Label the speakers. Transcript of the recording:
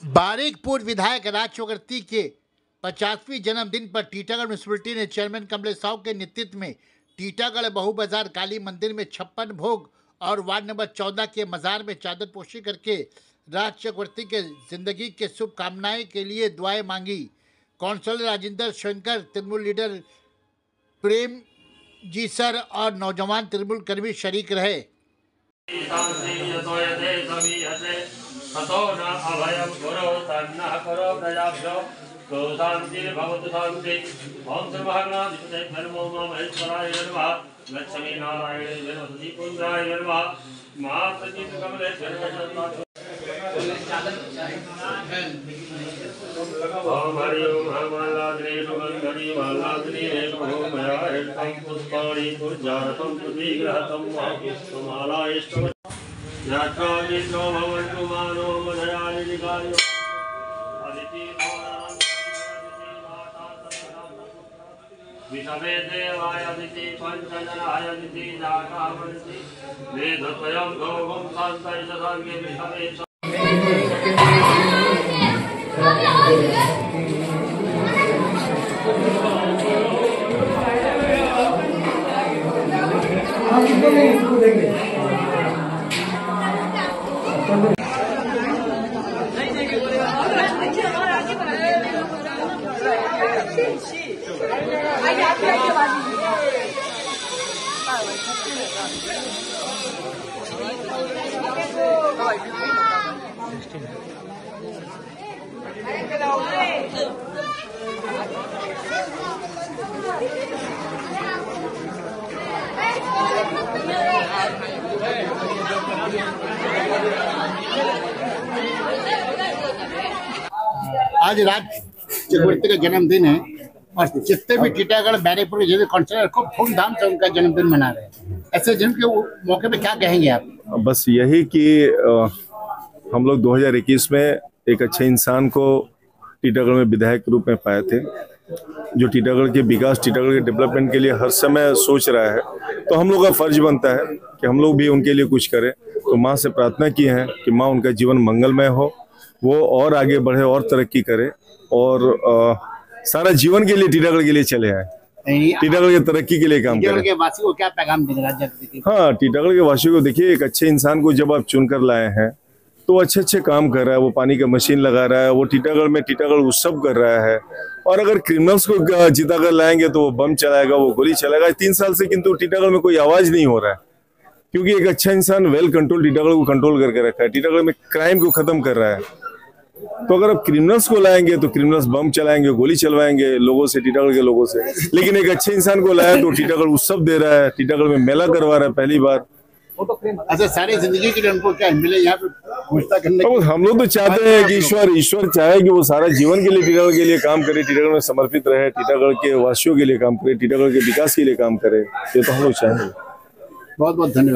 Speaker 1: बारिकपुर विधायक राज चक्रवर्ती के 50वीं जन्मदिन पर टीटागढ़ म्युनिसिपलिटी ने चेयरमैन कमलेश साहू के नेतृत्व में टीटागढ़ बहु बाजार काली मंदिर में 56 भोग और वार्ड नंबर 14 के मजार में चादर पोशी करके राज चक्रवर्ती के जिंदगी के शुभकामनाएं के लिए दुआएं मांगी। Counsellor Rajendra Shankar, Trinamool leader Prem ji sir और नौजवान तृणमूल कर्मी शरीक रहे।
Speaker 2: लक्ष्मी नारायण पुंद्राय विषमे देवाय दिति पंचजनाय दिति जातावन्ति वेदत्रयं भोगं शान्तय सर्वे विषमे
Speaker 1: आज राज चक्रवर्ती का जन्मदिन है और जितने भी टीटागढ़ बैरेपुर जैसे काउंसलर खूब धूमधाम से उनका जन्मदिन मना रहे हैं। ऐसे जन्म के मौके पे क्या कहेंगे आप?
Speaker 3: बस यही कि हम लोग 2021 में एक अच्छे इंसान को टीटागढ़ में विधायक के रूप में पाए थे, जो टीटागढ़ के विकास, टीटागढ़ के डेवलपमेंट के लिए हर समय सोच रहा है। तो हम लोग का फर्ज बनता है कि हम लोग भी उनके लिए कुछ करें। तो माँ से प्रार्थना की है कि माँ उनका जीवन मंगलमय हो, वो और आगे बढ़े और तरक्की करे और सारा जीवन के लिए टीटागढ़ के लिए चले आए, टीटागढ़ की तरक्की के लिए काम करें।
Speaker 1: के वासी को क्या पैगाम देंगे?
Speaker 3: हाँ, टीटागढ़ के वासियों को देखिए, एक अच्छे इंसान को जब आप चुनकर लाए हैं तो अच्छे काम कर रहा है, वो पानी का मशीन लगा रहा है, वो टीटागढ़ में टीटागढ़ उत्सव कर रहा है। और अगर क्रिमिनल्स को जिता कर लाएंगे तो वो बम चलाएगा, वो गोली चलाएगा। 3 साल से किंतु टीटागढ़ में कोई आवाज नहीं हो रहा है, क्योंकि एक अच्छा इंसान वेल कंट्रोल टीटागढ़ को कंट्रोल करके रखा है, टीटागढ़ में क्राइम को खत्म कर रहा है। तो अगर आप क्रिमिनल्स को लाएंगे तो क्रिमिनल्स बम चलाएंगे, गोली चलवाएंगे लोगों से, टीटागढ़ के लोगों से। लेकिन एक अच्छे इंसान को लाया तो टीटागढ़ उत्सव दे रहा है, टीटागढ़ में मेला करवा रहा है पहली बार।
Speaker 1: अच्छा, सारी जिंदगी के लिए उनको क्या मिले यहाँ पे घोषणा करने?
Speaker 3: तो हम लोग तो चाहते हैं कि ईश्वर चाहे कि वो सारा जीवन के लिए टीटागढ़ के लिए काम करे, टीटागढ़ में समर्पित रहे, टीटागढ़ के वासियों के लिए काम करे, टीटागढ़ के विकास के लिए काम करे। ये तो हम लोग चाहेंगे।
Speaker 1: बहुत बहुत धन्यवाद।